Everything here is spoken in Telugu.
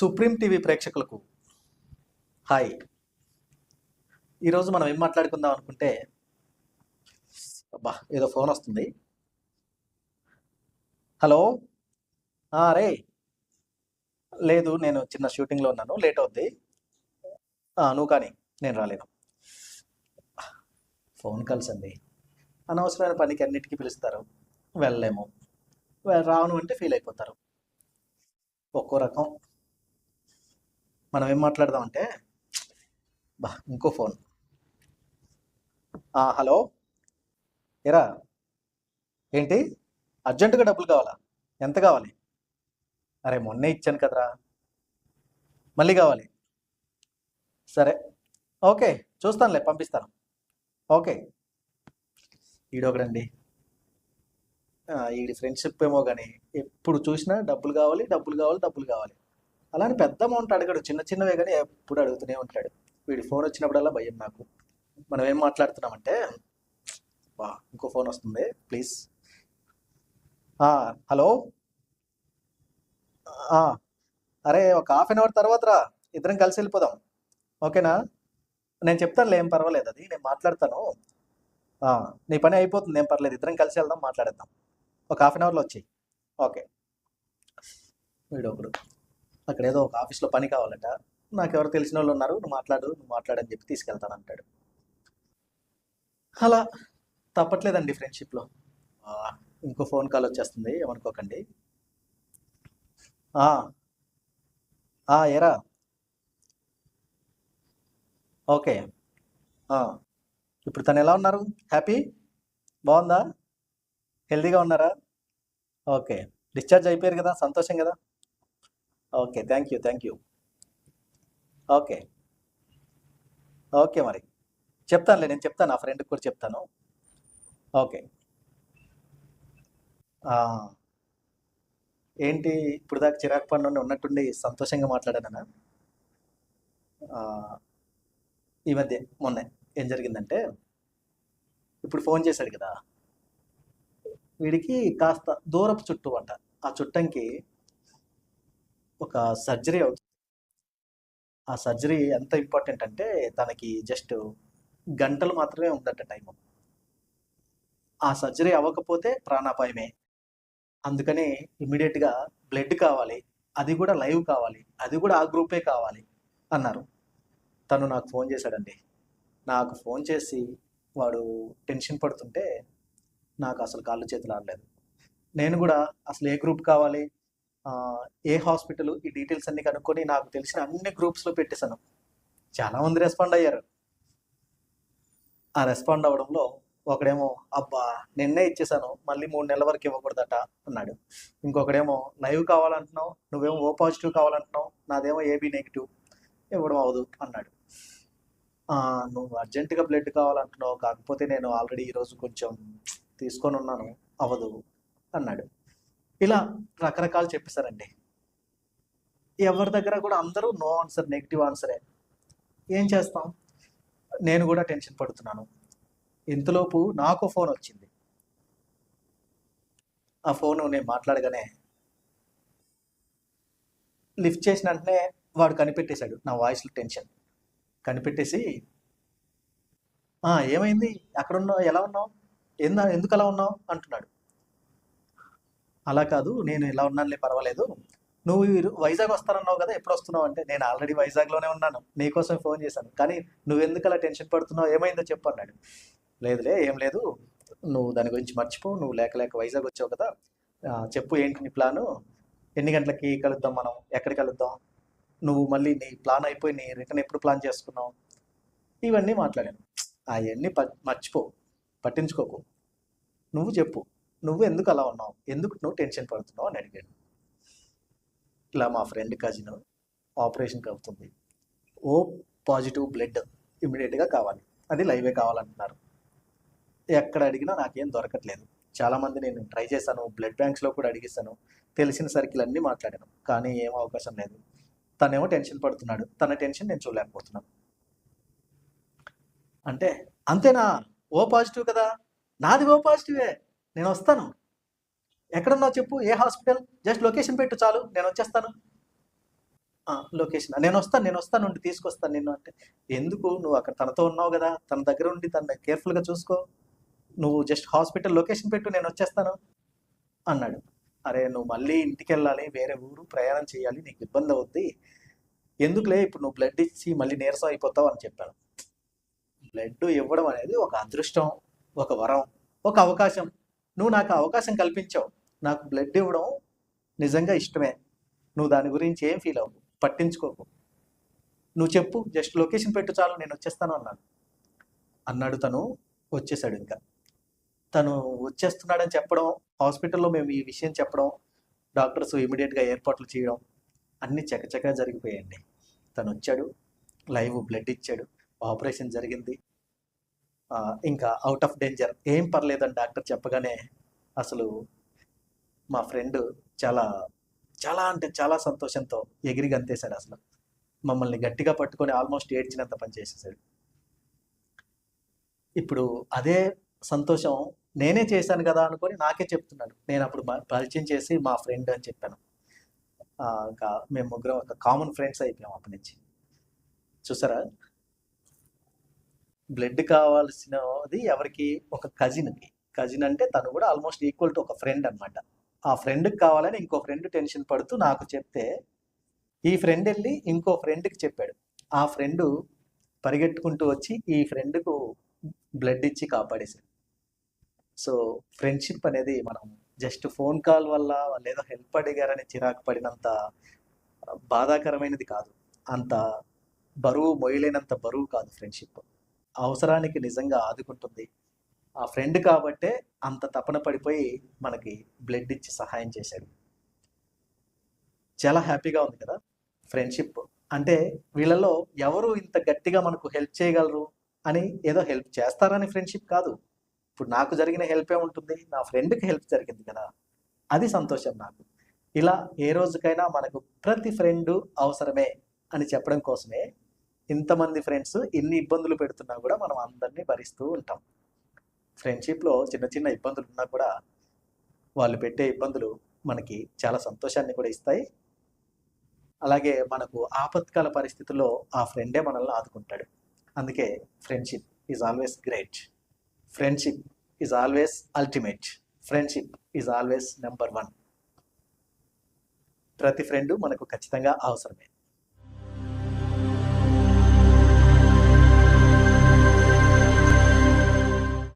సుప్రీం టీవీ ప్రేక్షకులకు హాయ్. ఈరోజు మనం ఏం మాట్లాడుకుందాం అనుకుంటే, అబ్బా ఏదో ఫోన్ వస్తుంది. హలో. రే, లేదు నేను చిన్న షూటింగ్లో ఉన్నాను, లేట్ అవుద్ది. నువ్వు కానీ, నేను రాలేను. ఫోన్ కాల్స్ అండి, అనవసరమైన పనికి అన్నిటికీ పిలుస్తారు, వెళ్ళలేము. రాను అంటే ఫీల్ అయిపోతారు. ఒక్కో రకం. మనం ఏం మాట్లాడదాం అంటే, ఇంకో ఫోన్. హలో. ఎరా, ఏంటి అర్జెంటుగా డబ్బులు కావాలా? ఎంత కావాలి? అరే మొన్నే ఇచ్చాను కదరా, మళ్ళీ కావాలి. సరే, ఓకే, చూస్తానులే, పంపిస్తాను. ఓకే. ఈడొకడండి, ఈడి ఫ్రెండ్షిప్ ఏమో కానీ ఎప్పుడు చూసినా డబ్బులు కావాలి, డబ్బులు కావాలి, డబ్బులు కావాలి. అలానే పెద్ద అమౌంట్ అడగడు, చిన్న చిన్నవే కానీ ఎప్పుడు అడుగుతూనే ఉంటాడు. వీడి ఫోన్ వచ్చినప్పుడల్లా భయం నాకు. మనం ఏం మాట్లాడుతున్నామంటే, ఇంకో ఫోన్ వస్తుంది, ప్లీజ్. హలో. అరే ఒక హాఫ్ అన్ అవర్ తర్వాత రా, ఇద్దరం కలిసి వెళ్ళిపోదాం, ఓకేనా? నేను చెప్తానులే, ఏం పర్వాలేదు, అది నేను మాట్లాడతాను. నీ పని అయిపోతుంది, ఏం పర్లేదు, ఇద్దరం కలిసి వెళ్దాం, మాట్లాడేద్దాం. ఒక హాఫ్ అన్ అవర్లో వచ్చి. ఓకే. వీడు ఒకడు అక్కడ ఏదో ఒక ఆఫీస్లో పని కావాలట, నాకు ఎవరు తెలిసిన వాళ్ళు ఉన్నారు, నువ్వు మాట్లాడని చెప్పి తీసుకెళ్తాను అంటాడు. అలా తప్పట్లేదండి ఫ్రెండ్షిప్లో. ఇంకో ఫోన్ కాల్ వచ్చేస్తుంది, ఏమనుకోకండి. ఏరా, ఓకే. ఇప్పుడు తను ఎలా ఉన్నారు? హ్యాపీ? బాగుందా? హెల్తీగా ఉన్నారా? ఓకే. డిశ్చార్జ్ అయిపోయారు కదా, సంతోషం కదా? Okay, thank you. Okay okay, మరి చెప్తానులే, నేను చెప్తాను, నా ఫ్రెండ్కి కూడా చెప్తాను. ఓకే. ఏంటి ఇప్పుడు దాకా చిరాకు పడి నుండి ఉన్నట్టుండి సంతోషంగా మాట్లాడానా? ఈ మధ్య మొన్న ఏం జరిగిందంటే, ఇప్పుడు ఫోన్ చేశాడు కదా, వీడికి కాస్త దూరపు చుట్టూ అంట. ఆ చుట్టంకి ఒక సర్జరీ అవుతుంది. ఆ సర్జరీ ఎంత ఇంపార్టెంట్ అంటే, తనకి జస్ట్ గంటలు మాత్రమే ఉందట టైము. ఆ సర్జరీ అవ్వకపోతే ప్రాణాపాయమే. అందుకని ఇమ్మీడియట్గా బ్లడ్ కావాలి, అది కూడా లైవ్ కావాలి, అది కూడా ఆ గ్రూపే కావాలి అన్నారు. తను నాకు ఫోన్ చేశాడండి. నాకు ఫోన్ చేసి వాడు టెన్షన్ పడుతుంటే నాకు అసలు కాళ్ళు చేతులు ఆడలేదు. నేను కూడా అసలు ఏ గ్రూప్ కావాలి, ఏ హాస్పిటల్, ఈ డీటెయిల్స్ అన్ని కనుక్కొని నాకు తెలిసిన అన్ని గ్రూప్స్లో పెట్టేశాను. చాలామంది రెస్పాండ్ అయ్యారు. ఆ రెస్పాండ్ అవ్వడంలో ఒకడేమో, అబ్బా నిన్నే ఇచ్చేసాను, మళ్ళీ 3 నెలల వరకు ఇవ్వకూడదట అన్నాడు. ఇంకొకడేమో, లైవ్ కావాలంటున్నావు, నువ్వేమో ఓ పాజిటివ్ కావాలంటున్నావు, నాదేమో ఏబీ నెగిటివ్, ఇవ్వడం అవదు అన్నాడు. నువ్వు అర్జెంటుగా బ్లడ్ కావాలంటున్నావు, కాకపోతే నేను ఆల్రెడీ ఈరోజు కొంచెం తీసుకొని ఉన్నాను, అవ్వదు అన్నాడు. ఇలా రకరకాలు చెప్పేశారండి. ఎవరి దగ్గర కూడా అందరూ నో ఆన్సర్, నెగిటివ్ ఆన్సరే. ఏం చేస్తాం? నేను కూడా టెన్షన్ పడుతున్నాను. ఇంతలోపు నాకు ఫోన్ వచ్చింది. ఆ ఫోను నేను మాట్లాడగానే లిఫ్ట్ చేసిన వెంటనే వాడు కనిపెట్టేశాడు నా వాయిస్లో టెన్షన్. కనిపెట్టేసి, ఏమైంది, అక్కడ ఉన్నావు, ఎలా ఉన్నావు, ఎందుకు అలా ఉన్నావు అంటున్నాడు. అలా కాదు, నేను ఇలా ఉన్నానులే, పర్వాలేదు. నువ్వు వైజాగ్ వస్తానన్నావు కదా, ఎప్పుడు వస్తున్నావు అంటే, నేను ఆల్రెడీ వైజాగ్లోనే ఉన్నాను, నీకోసం ఫోన్ చేశాను, కానీ నువ్వెందుకు అలా టెన్షన్ పడుతున్నావు, ఏమైందో చెప్పు అన్నాడు. లేదులే, ఏం లేదు, నువ్వు దాని గురించి మర్చిపో, నువ్వు లేక వైజాగ్ వచ్చావు కదా, చెప్పు ఏంటి నీ ప్లాను, ఎన్ని గంటలకి కలుద్దాం, మనం ఎక్కడ కలుద్దాం, నువ్వు మళ్ళీ నీ ప్లాన్ అయిపోయి నీ రిటర్న్ ఎప్పుడు ప్లాన్ చేసుకున్నావు, ఇవన్నీ మాట్లాడాను. అవన్నీ మర్చిపో, పట్టించుకోకు, నువ్వు చెప్పు, నువ్వు ఎందుకు అలా ఉన్నావు, ఎందుకు నువ్వు టెన్షన్ పడుతున్నావు అని అడిగాడు. ఇలా మా ఫ్రెండ్ కజిన్ ఆపరేషన్కి అవుతుంది, ఓ పాజిటివ్ బ్లడ్ ఇమ్మీడియట్గా కావాలి, అది లైవే కావాలంటున్నారు. ఎక్కడ అడిగినా నాకేం దొరకట్లేదు. చాలామంది నేను ట్రై చేశాను, బ్లడ్ బ్యాంక్స్లో కూడా అడిగిస్తాను, తెలిసిన సర్కిల్ అన్నీ మాట్లాడాను, కానీ ఏం అవకాశం లేదు. తనేమో టెన్షన్ పడుతున్నాడు, తన టెన్షన్ నేను చూడలేకపోతున్నాను. అంటే అంతేనా, ఓ పాజిటివ్ కదా, నాది ఓ పాజిటివే, నేను వస్తాను, ఎక్కడున్నావు చెప్పు, ఏ హాస్పిటల్, జస్ట్ లొకేషన్ పెట్టు చాలు, నేను వచ్చేస్తాను. లొకేషన్ నేను వస్తాను ఉండి తీసుకొస్తాను నిన్ను అంటే, ఎందుకు నువ్వు అక్కడ తనతో ఉన్నావు కదా, తన దగ్గర ఉండి తనని కేర్ఫుల్గా చూసుకో, నువ్వు జస్ట్ హాస్పిటల్ లొకేషన్ పెట్టు, నేను వచ్చేస్తాను అన్నాడు. అరే నువ్వు మళ్ళీ ఇంటికి వెళ్ళాలి, వేరే ఊరు ప్రయాణం చేయాలి, నీకు ఇబ్బంది అవుద్ది, ఎందుకులే ఇప్పుడు నువ్వు బ్లడ్ ఇచ్చి మళ్ళీ నీరసం అయిపోతావు అని చెప్పాను. బ్లడ్ ఇవ్వడం అనేది ఒక అదృష్టం, ఒక వరం, ఒక అవకాశం. నువ్వు నాకు అవకాశం కల్పించావు, నాకు బ్లడ్ ఇవ్వడం నిజంగా ఇష్టమే, నువ్వు దాని గురించి ఏం ఫీల్ అవ్వు, పట్టించుకోకు, నువ్వు చెప్పు, జస్ట్ లొకేషన్ పెట్టు చాలు, నేను వచ్చేస్తాను అన్నాడు. తను వచ్చేసాడు. ఇంకా తను వచ్చేస్తున్నాడని చెప్పడం, హాస్పిటల్లో మేము ఈ విషయం చెప్పడం, డాక్టర్స్ ఇమీడియట్గా ఏర్పాట్లు చేయడం అన్నీ చకచకా జరిగిపోయాయండి. తను వచ్చాడు, లైవ్ బ్లడ్ ఇచ్చాడు, ఆపరేషన్ జరిగింది. ఇంకా అవుట్ ఆఫ్ డేంజర్, ఏం పర్లేదని డాక్టర్ చెప్పగానే అసలు మా ఫ్రెండ్ చాలా చాలా అంటే చాలా సంతోషంతో ఎగిరి గంతేశాడు. అసలు మమ్మల్ని గట్టిగా పట్టుకొని ఆల్మోస్ట్ ఏడ్చినంత పని చేసేసాడు. ఇప్పుడు అదే సంతోషం నేనే చేశాను కదా అనుకొని నాకే చెప్తున్నాడు. నేను అప్పుడు పరిచయం చేసి మా ఫ్రెండ్ అని చెప్పాను. ఇంకా మేము ముగ్గురం ఒక కామన్ ఫ్రెండ్స్ అయిపోయాం అప్పటి నుంచి. చూసారా, బ్లడ్ కావాల్సినది ఎవరికి? ఒక కజిన్ అంటే తను కూడా ఆల్మోస్ట్ ఈక్వల్ టు ఒక ఫ్రెండ్ అనమాట. ఆ ఫ్రెండ్కి కావాలని ఇంకో ఫ్రెండ్ టెన్షన్ పడుతూ నాకు చెప్తే, ఈ ఫ్రెండ్ వెళ్ళి ఇంకో ఫ్రెండ్కి చెప్పాడు. ఆ ఫ్రెండ్ పరిగెట్టుకుంటూ వచ్చి ఈ ఫ్రెండ్కు బ్లడ్ ఇచ్చి కాపాడేశాడు. సో ఫ్రెండ్షిప్ అనేది మనం జస్ట్ ఫోన్ కాల్ వల్ల లేదా హెల్ప్ అడిగారని చిరాకు పడినంత బాధాకరమైనది కాదు, అంత బరువు మొయ్యలేనంత బరువు కాదు ఫ్రెండ్షిప్. అవసరానికి నిజంగా ఆదుకుంటుంది. ఆ ఫ్రెండ్ కాబట్టే అంత తపన పడిపోయి మనకి బ్లడ్ ఇచ్చి సహాయం చేశాడు. చాలా హ్యాపీగా ఉంది కదా ఫ్రెండ్షిప్ అంటే. వీళ్ళలో ఎవరు ఇంత గట్టిగా మనకు హెల్ప్ చేయగలరు అని, ఏదో హెల్ప్ చేస్తారని ఫ్రెండ్షిప్ కాదు. ఇప్పుడు నాకు జరిగిన హెల్పే ఉంటుంది, నా ఫ్రెండ్కి హెల్ప్ జరిగింది కదా, అది సంతోషం నాకు. ఇలా ఏ రోజుకైనా మనకు ప్రతి ఫ్రెండు అవసరమే అని చెప్పడం కోసమే ఇంతమంది ఫ్రెండ్స్ ఇన్ని ఇబ్బందులు పెడుతున్నా కూడా మనం అందరినీ భరిస్తూ ఉంటాం. ఫ్రెండ్షిప్లో చిన్న చిన్న ఇబ్బందులు ఉన్నా కూడా వాళ్ళు పెట్టే ఇబ్బందులు మనకి చాలా సంతోషాన్ని కూడా ఇస్తాయి. అలాగే మనకు ఆపత్కాల పరిస్థితుల్లో ఆ ఫ్రెండే మనల్ని ఆదుకుంటాడు. అందుకే friendship is always great, friendship is always ultimate, friendship is always number 1. ప్రతి ఫ్రెండు మనకు ఖచ్చితంగా అవసరమే.